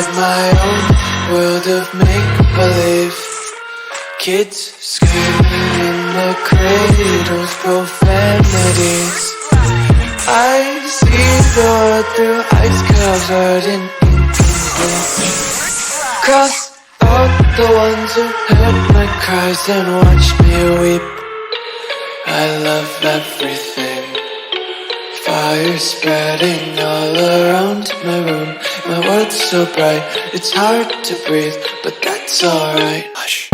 inside my own world of make-believe. Kids screaming in their cradles, profanities. I see the world through ice covered in ink and blue. Cross out the ones who heard my cries and watched me weep. I love everything. Fire spreading all around my room. My world's so bright, it's hard to breathe, but that's alright. Hush.